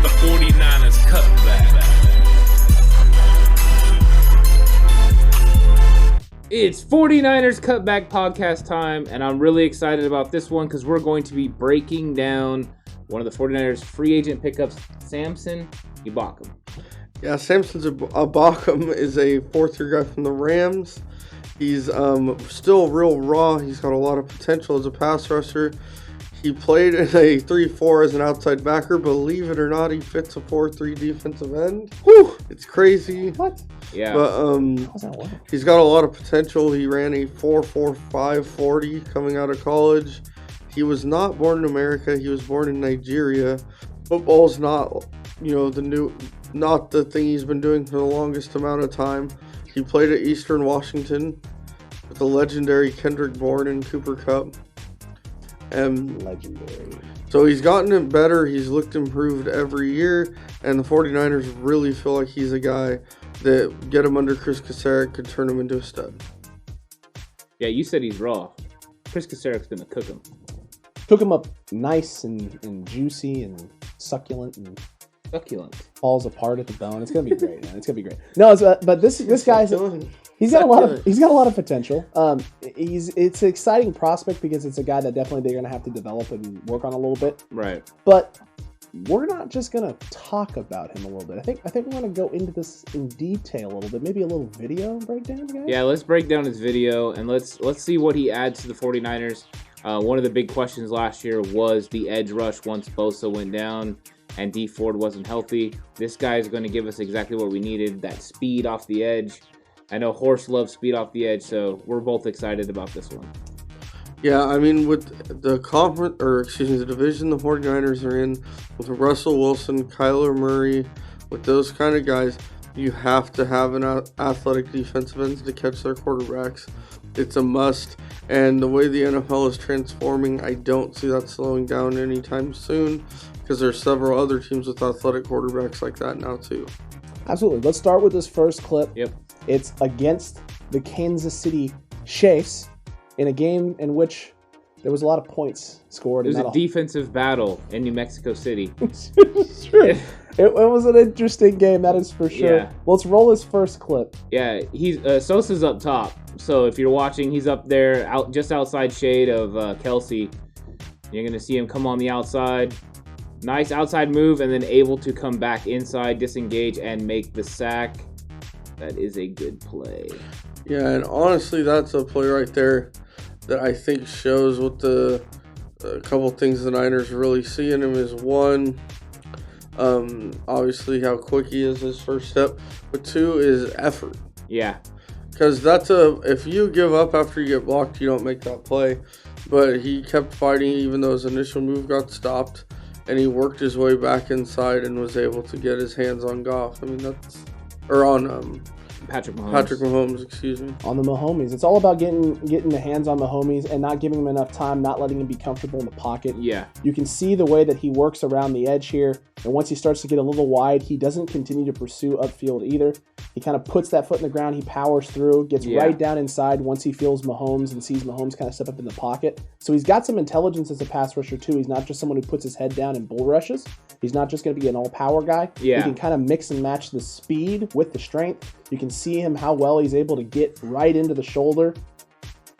the 49ers Cutback. It's 49ers Cutback Podcast time, and I'm really excited about this one because we're going to be breaking down one of the 49ers free agent pickups, Samson Ebukam. Yeah, Samson Ebukam is a fourth-year guy from the Rams. He's still real raw. He's got a lot of potential as a pass rusher. He played in a 3-4 as an outside backer. Believe it or not, he fits a 4-3 defensive end. Whew, it's crazy. What? Yeah. But he's got a lot of potential. He ran a 4.45 40 coming out of college. He was not born in America. He was born in Nigeria. Football's not, not the thing he's been doing for the longest amount of time. He played at Eastern Washington with the legendary Kendrick Bourne and Cooper Kupp. Legendary. So he's gotten it better. He's looked improved every year. And the 49ers really feel like he's a guy that get him under Chris Kasarik could turn him into a stud. Yeah, you said he's raw. Chris Kasarik's going to cook him. Cook him up nice and juicy and succulent and falls apart at the bone. It's gonna be great, man. It's gonna be great. No, but this guy's he's got a lot of potential. It's an exciting prospect because it's a guy that definitely they're gonna have to develop and work on a little bit. Right. But we're not just gonna talk about him a little bit. I think we're gonna go into this in detail a little bit. Maybe a little video breakdown, guys. Yeah, let's break down his video and let's see what he adds to the 49ers. One of the big questions last year was the edge rush once Bosa went down and D Ford wasn't healthy. This guy is going to give us exactly what we needed, that speed off the edge. I know Horst loves speed off the edge, so we're both excited about this one. Yeah, I mean, with the the division the 49ers are in, with Russell Wilson, Kyler Murray, with those kind of guys, you have to have an athletic defensive ends to catch their quarterbacks. It's a must, and the way the NFL is transforming, I don't see that slowing down anytime soon, because there's several other teams with athletic quarterbacks like that now too. Absolutely. Let's start with this first clip. Yep. It's against the Kansas City Chiefs in a game in which there was a lot of points scored. It was a defensive battle in New Mexico City. It's true. It was an interesting game, that is for sure. Yeah. Well, let's roll this first clip. Yeah, he's Sosa's up top. So if you're watching, he's up there, just outside shade of Kelsey. You're going to see him come on the outside. Nice outside move, and then able to come back inside, disengage, and make the sack. That is a good play. Yeah, and honestly, that's a play right there that I think shows what a couple things the Niners really see in him is, one, obviously how quick he is his first step, but two is effort. Yeah. Because if you give up after you get blocked, you don't make that play. But he kept fighting even though his initial move got stopped, and he worked his way back inside and was able to get his hands on Goff. I mean, Patrick Mahomes, excuse me. On the Mahomes. It's all about getting the hands on Mahomes and not giving him enough time, not letting him be comfortable in the pocket. Yeah. You can see the way that he works around the edge here, and once he starts to get a little wide, he doesn't continue to pursue upfield either. He kind of puts that foot in the ground, he powers through, gets right down inside once he feels Mahomes and sees Mahomes kind of step up in the pocket. So he's got some intelligence as a pass rusher too. He's not just someone who puts his head down and bull rushes. He's not just going to be an all-power guy. Yeah. He can kind of mix and match the speed with the strength. You can see him how well he's able to get right into the shoulder,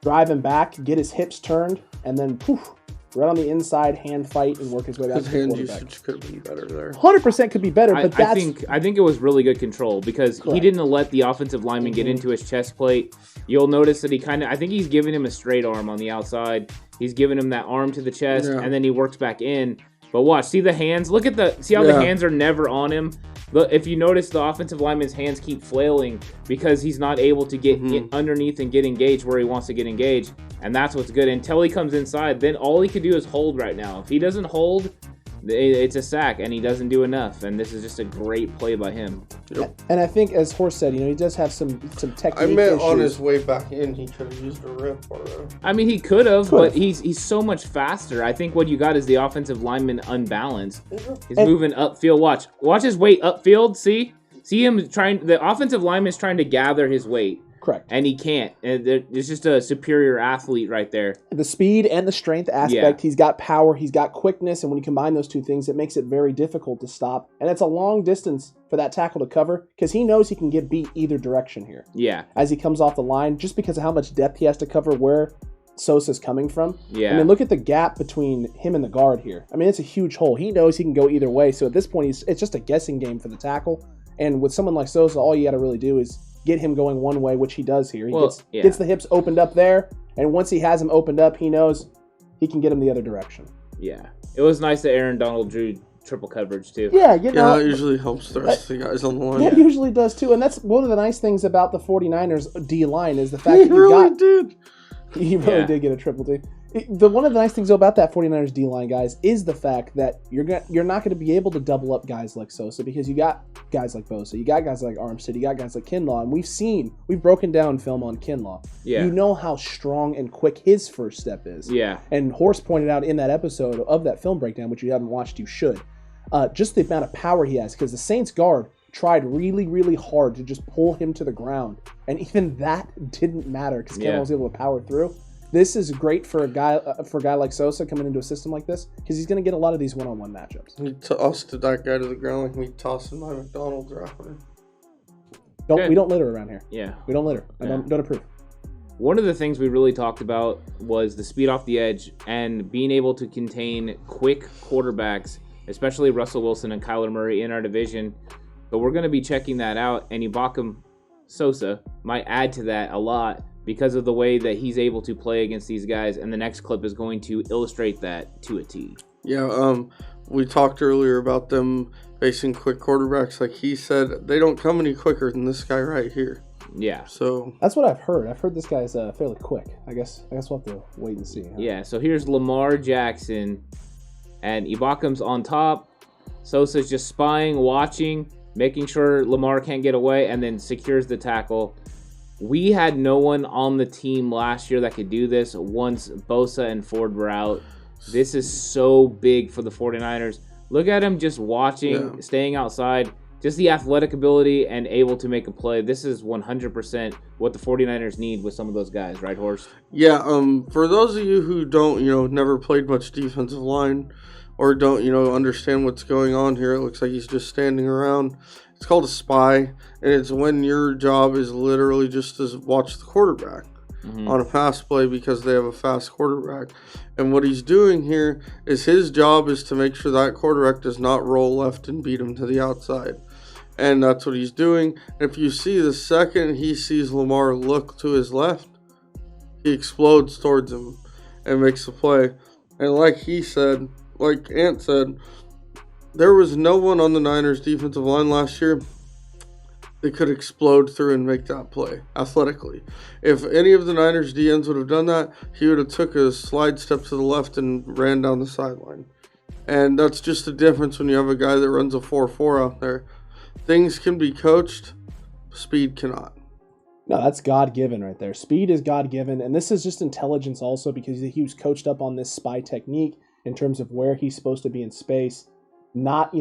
drive him back, get his hips turned, and then poof, right on the inside, hand fight, and work his way back His to the hand quarterback. usage could have been better there. 100% could be better, but I think it was really good control because he didn't let the offensive lineman get into his chest plate. You'll notice that I think he's giving him a straight arm on the outside. He's giving him that arm to the chest, and then he works back in. But watch, see the hands? See how the hands are never on him? If you notice, the offensive lineman's hands keep flailing because he's not able to get underneath and get engaged where he wants to get engaged. And that's what's good. Until he comes inside, then all he could do is hold right now. If he doesn't hold, it's a sack, and he doesn't do enough. And this is just a great play by him. Yep. And I think, as Horst said, he does have some technique I meant issues. on his way back in, he could have used a rip or I mean, he could have, but he's so much faster. I think what you got is the offensive lineman unbalanced. He's moving upfield. Watch his weight upfield. See him trying. The offensive lineman is trying to gather his weight. Correct. And he can't. And it's just a superior athlete right there. The speed and the strength aspect, he's got power, he's got quickness, and when you combine those two things, it makes it very difficult to stop. And it's a long distance for that tackle to cover because he knows he can get beat either direction here. Yeah. As he comes off the line, just because of how much depth he has to cover where Sosa's coming from. Yeah. I mean, look at the gap between him and the guard here. I mean, it's a huge hole. He knows he can go either way. So at this point, it's just a guessing game for the tackle. And with someone like Sosa, all you got to really do is get him going one way, which he does here. He gets the hips opened up there, and once he has them opened up, he knows he can get him the other direction. Yeah. It was nice that Aaron Donald drew triple coverage, too. Yeah, you know. Yeah, it usually helps the rest of the guys on the line. Yeah, it usually does, too. And that's one of the nice things about the 49ers D-line is the fact that he really did get a triple D. One of the nice things about that 49ers D-line, guys, is the fact that you're not going to be able to double up guys like Sosa because you got guys like Bosa, you got guys like Armstead, you got guys like Kinlaw, and we've broken down film on Kinlaw. Yeah. You know how strong and quick his first step is. Yeah. And Horst pointed out in that episode of that film breakdown, which you haven't watched, you should, just the amount of power he has because the Saints guard tried really, really hard to just pull him to the ground, and even that didn't matter because Kinlaw was able to power through. This is great for a guy like Sosa coming into a system like this because he's going to get a lot of these one-on-one matchups. He tossed that guy to the ground like me tossing my McDonald's wrapper. We don't litter around here. Yeah. We don't litter. I don't approve. One of the things we really talked about was the speed off the edge and being able to contain quick quarterbacks, especially Russell Wilson and Kyler Murray in our division. But we're going to be checking that out, and Ebukam Sosa might add to that a lot because of the way that he's able to play against these guys, and the next clip is going to illustrate that to a T. Yeah, we talked earlier about them facing quick quarterbacks. Like he said, they don't come any quicker than this guy right here. Yeah. So that's what I've heard. I've heard this guy's fairly quick. I guess we'll have to wait and see. Huh? Yeah, so here's Lamar Jackson, and Ebukam's on top. Sosa's just spying, watching, making sure Lamar can't get away, and then secures the tackle. We had no one on the team last year that could do this once Bosa and Ford were out. This is so big for the 49ers. Look at him just watching, staying outside, just the athletic ability and able to make a play. This is 100% what the 49ers need with some of those guys, right, Horst? Yeah, for those of you who don't, never played much defensive line or don't, understand what's going on here, it looks like he's just standing around. It's called a spy, and it's when your job is literally just to watch the quarterback on a pass play because they have a fast quarterback. And what he's doing here is his job is to make sure that quarterback does not roll left and beat him to the outside. And that's what he's doing. And if you see the second he sees Lamar look to his left, he explodes towards him and makes the play. And like he said, like Ant said, there was no one on the Niners defensive line last year that could explode through and make that play athletically. If any of the Niners DNs would have done that, he would have took a slide step to the left and ran down the sideline. And that's just the difference when you have a guy that runs a 4.4 out there. Things can be coached, speed cannot. No, that's God-given right there. Speed is God-given, and this is just intelligence also because he was coached up on this spy technique in terms of where he's supposed to be in space, not,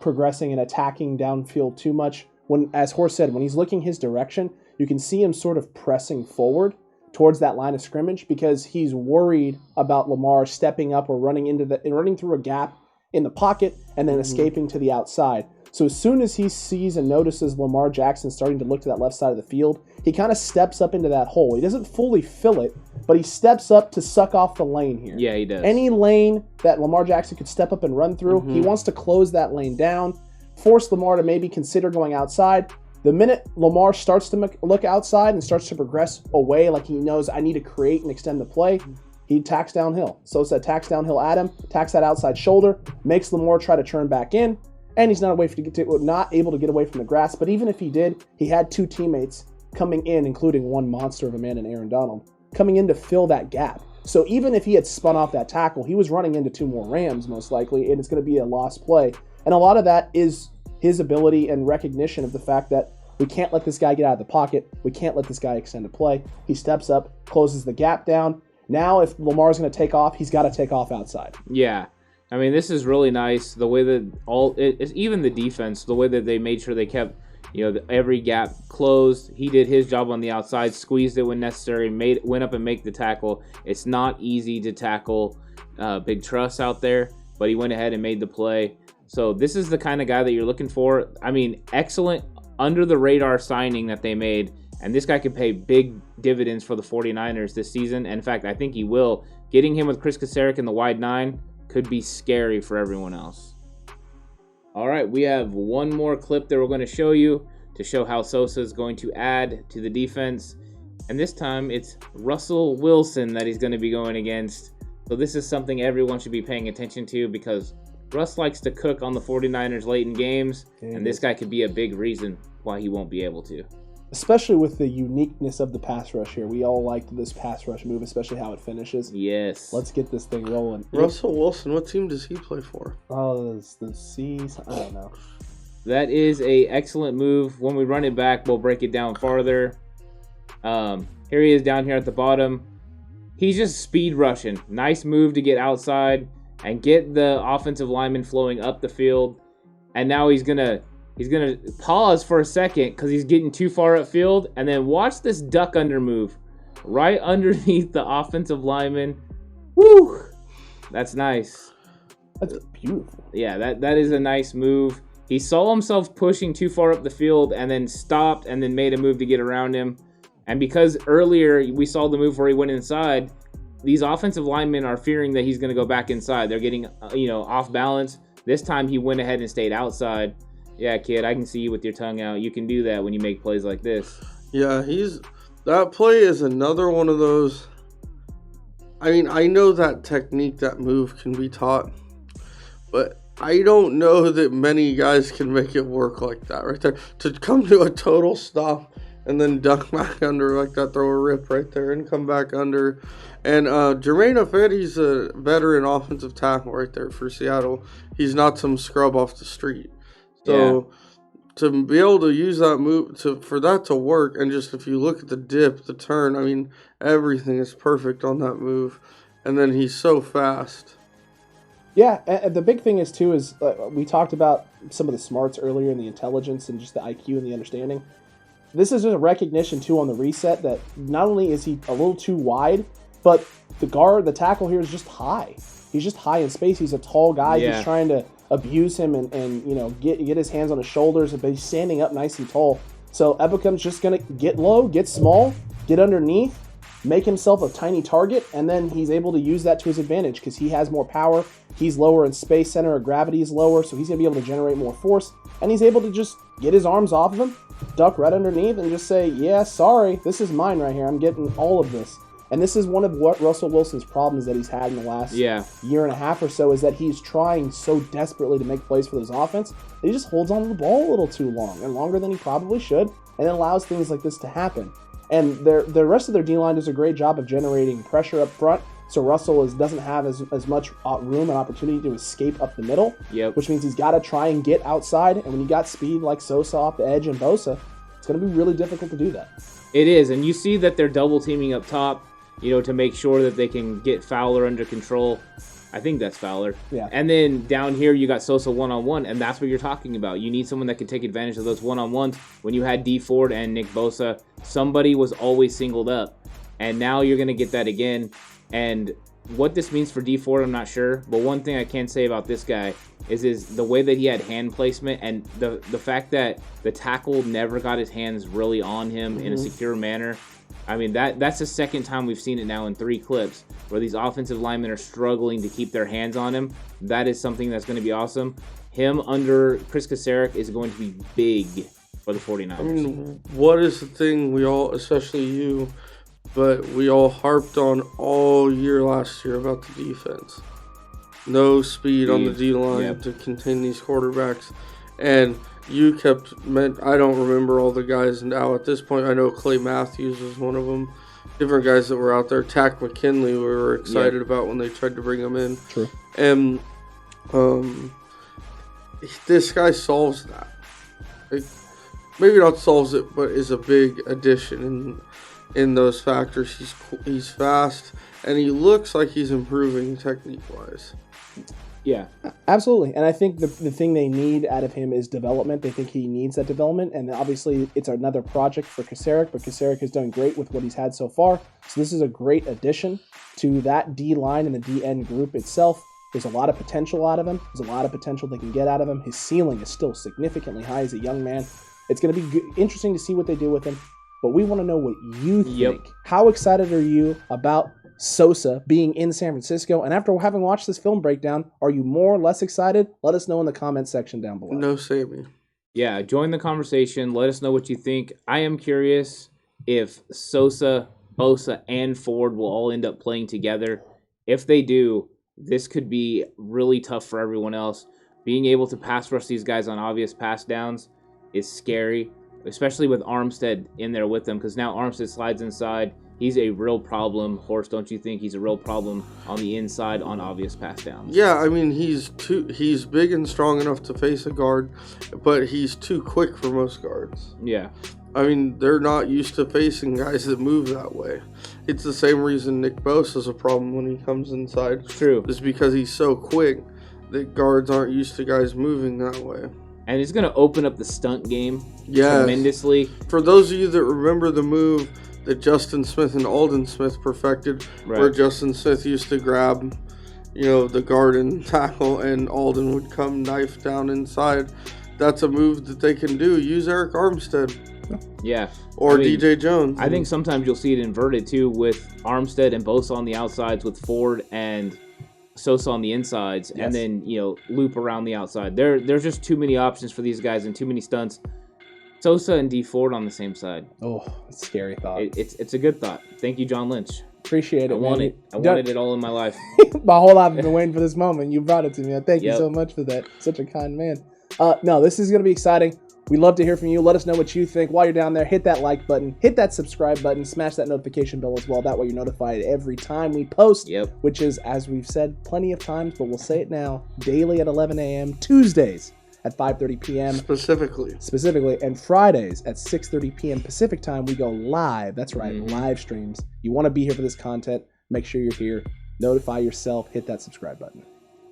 progressing and attacking downfield too much. When, as Horst said, when he's looking his direction, you can see him sort of pressing forward towards that line of scrimmage because he's worried about Lamar stepping up or running through a gap in the pocket and then escaping to the outside. So as soon as he sees and notices Lamar Jackson starting to look to that left side of the field, he kind of steps up into that hole. He doesn't fully fill it, but he steps up to suck off the lane here. Yeah, he does. Any lane that Lamar Jackson could step up and run through, he wants to close that lane down, force Lamar to maybe consider going outside. The minute Lamar starts to look outside and starts to progress away, like he knows I need to create and extend the play, he tacks downhill. Sosa attacks downhill at him, tacks that outside shoulder, makes Lamar try to turn back in, and he's not able to get away from the grass. But even if he did, he had two teammates coming in, including one monster of a man in Aaron Donald, coming in to fill that gap. So even if he had spun off that tackle, he was running into two more Rams most likely, and it's going to be a lost play. And a lot of that is his ability and recognition of the fact that we can't let this guy get out of the pocket. We can't let this guy extend a play. He steps up, closes the gap down. Now if Lamar's going to take off, he's got to take off outside. Yeah. I mean, this is really nice. The way that even the defense, the way that they made sure they kept every gap closed. He did his job on the outside, squeezed it when necessary, went up and make the tackle. It's not easy to tackle big truss out there, but he went ahead and made the play. So this is the kind of guy that you're looking for. I mean, excellent under-the-radar signing that they made, and this guy could pay big dividends for the 49ers this season. And in fact, I think he will. Getting him with Chris Kasarik in the wide 9 could be scary for everyone else. All right, we have one more clip that we're going to show you to show how Sosa is going to add to the defense. And this time, it's Russell Wilson that he's going to be going against. So this is something everyone should be paying attention to because Russ likes to cook on the 49ers late in games, and this guy could be a big reason why he won't be able to. Especially with the uniqueness of the pass rush here. We all liked this pass rush move, especially how it finishes. Yes. Let's get this thing rolling. Russell Wilson, what team does he play for? Oh, the C's? I don't know. That is a excellent move. When we run it back, we'll break it down farther. Here he is down here at the bottom. He's just speed rushing. Nice move to get outside and get the offensive lineman flowing up the field. And now he's gonna pause for a second because he's getting too far upfield, and then watch this duck under move right underneath the offensive lineman. Woo! That's nice. That's beautiful. Yeah, that is a nice move. He saw himself pushing too far up the field and then stopped and then made a move to get around him. And because earlier we saw the move where he went inside, these offensive linemen are fearing that he's going to go back inside. They're getting off balance. This time he went ahead and stayed outside. Yeah, kid, I can see you with your tongue out. You can do that when you make plays like this. Yeah, that play is another one of those. I mean, I know that technique, that move can be taught, but I don't know that many guys can make it work like that right there. To come to a total stop and then duck back under like that, throw a rip right there and come back under. And Jermaine Offit, he's a veteran offensive tackle right there for Seattle. He's not some scrub off the street. So to be able to use that move, for that to work, and just if you look at the dip, the turn, I mean, everything is perfect on that move. And then he's so fast. Yeah, and the big thing is, too, is we talked about some of the smarts earlier and the intelligence and just the IQ and the understanding. This is just a recognition, too, on the reset that not only is he a little too wide, but the tackle here is just high. He's just high in space. He's a tall guy. Yeah. He's trying to abuse him and get his hands on his shoulders, but he's standing up nice and tall. So Ebukam's just going to get low, get small, get underneath, make himself a tiny target, and then he's able to use that to his advantage because he has more power. He's lower in space, center of gravity is lower, so he's going to be able to generate more force, and he's able to just get his arms off of him, duck right underneath, and just say, yeah, sorry, this is mine right here. I'm getting all of this. And this is one of what Russell Wilson's problems that he's had in the last year and a half or so, is that he's trying so desperately to make plays for this offense that he just holds on to the ball a little too long, and longer than he probably should, and it allows things like this to happen. And the rest of their D-line does a great job of generating pressure up front, so Russell doesn't have as much room and opportunity to escape up the middle, which means he's got to try and get outside, and when you got speed like Sosa off the edge and Bosa, it's going to be really difficult to do that. It is, and you see that they're double teaming up top, to make sure that they can get Fowler under control. I think that's Fowler. Yeah. And then down here, you got Sosa one-on-one, and that's what you're talking about. You need someone that can take advantage of those one-on-ones. When you had D Ford and Nick Bosa, somebody was always singled up. And now you're going to get that again. And what this means for D Ford, I'm not sure. But one thing I can say about this guy is the way that he had hand placement and the fact that the tackle never got his hands really on him in a secure manner. I mean, that's the second time we've seen it now in 3 clips where these offensive linemen are struggling to keep their hands on him. That is something that's going to be awesome. Him under Chris Kasarik is going to be big for the 49ers. I mean, what is the thing we all, especially you, but we all harped on all year last year about the defense? No speed on the D-line to contain these quarterbacks. And you I don't remember all the guys now at this point. I know Clay Matthews was one of them. Different guys that were out there. Tack McKinley, we were excited about when they tried to bring him in. True. And this guy solves that. Maybe not solves it, but is a big addition in those factors. He's fast, and he looks like he's improving technique-wise. Yeah. Absolutely. And I think the thing they need out of him is development. They think he needs that development. And obviously, it's another project for Kasarik, but Kasarik has done great with what he's had so far. So this is a great addition to that D line and the DN group itself. There's a lot of potential out of him. There's a lot of potential they can get out of him. His ceiling is still significantly high as a young man. It's going to be interesting to see what they do with him. But we want to know what you think. Yep. How excited are you about Sosa being in San Francisco? And after having watched this film breakdown, are you more or less excited? Let us know in the comments section down below. No Sammy. Yeah, join the conversation. Let us know what you think. I am curious if Sosa, Bosa, and Ford will all end up playing together. If they do, this could be really tough for everyone else. Being able to pass rush these guys on obvious pass downs is scary, especially with Armstead in there with them, because now Armstead slides inside. He's a real problem. Horst, don't you think he's a real problem on the inside on obvious pass downs? Yeah, I mean, he's big and strong enough to face a guard, but he's too quick for most guards. Yeah. I mean, they're not used to facing guys that move that way. It's the same reason Nick Bosa is a problem when he comes inside. True. It's because he's so quick that guards aren't used to guys moving that way. And it's going to open up the stunt game tremendously. For those of you that remember the move that Justin Smith and Alden Smith perfected, where Justin Smith used to grab, the guard and tackle, and Alden would come knife down inside. That's a move that they can do. Use Eric Armstead. Yeah. Or DJ Jones. I think sometimes you'll see it inverted too, with Armstead and Bosa on the outsides, with Ford and Sosa on the insides, and then loop around the outside. There's just too many options for these guys and too many stunts. Sosa and D Ford on the same side. Oh, it's a scary thought. It's a good thought. Thank you, John Lynch. Appreciate it. I wanted it all in my life. My whole life I've been waiting for this moment. You brought it to me. I thank you so much for that. Such a kind man. No, this is going to be exciting. We'd love to hear from you. Let us know what you think. While you're down there, hit that like button, hit that subscribe button, smash that notification bell as well. That way you're notified every time we post, which is, as we've said plenty of times, but we'll say it now, daily at 11 a.m., Tuesdays at 5:30 p.m. Specifically, and Fridays at 6:30 p.m. Pacific time, we go live. That's right, live streams. You want to be here for this content, make sure you're here. Notify yourself, hit that subscribe button.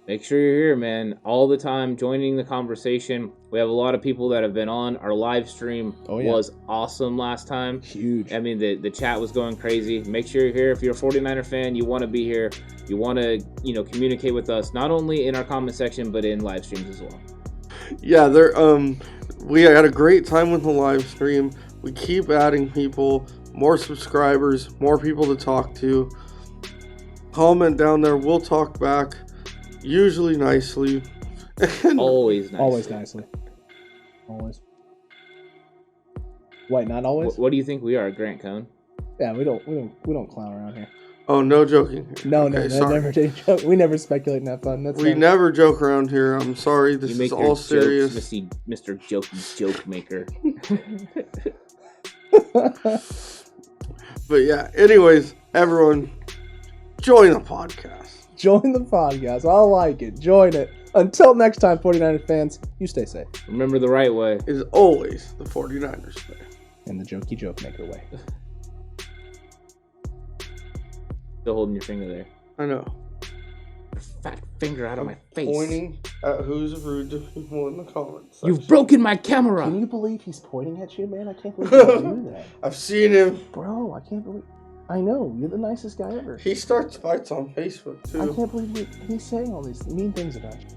Make sure you're here, man, all the time, joining the conversation. We have a lot of people that have been on. Our live stream was awesome last time. Huge. I mean, the chat was going crazy. Make sure you're here. If you're a 49er fan, you want to be here. You want to, communicate with us, not only in our comment section, but in live streams as well. Yeah, we had a great time with the live stream. We keep adding people, more subscribers, more people to talk to. Comment down there. We'll talk back. Usually nicely. Always nicely. Always nicely. Always. Wait, not always? What do you think we are, Grant Cohn? Yeah, we don't clown around here. Oh, no joking. No, never joke. We never speculate in that fun. We never joke around here. I'm sorry. This is all serious. Mr. Joke Maker. But yeah, anyways, everyone, join the podcast. Join the podcast. I like it. Join it. Until next time, 49er fans, you stay safe. Remember, the right way is always the 49ers way. And the jokey joke maker way. Still holding your finger there. I know. Your fat finger out of my face. Pointing at who's rude to people in the comments. You've broken my camera. Can you believe he's pointing at you, man? I can't believe you do that. I've seen him. Bro, I can't believe... I know, you're the nicest guy ever. He starts fights on Facebook, too. I can't believe he's saying all these mean things about you.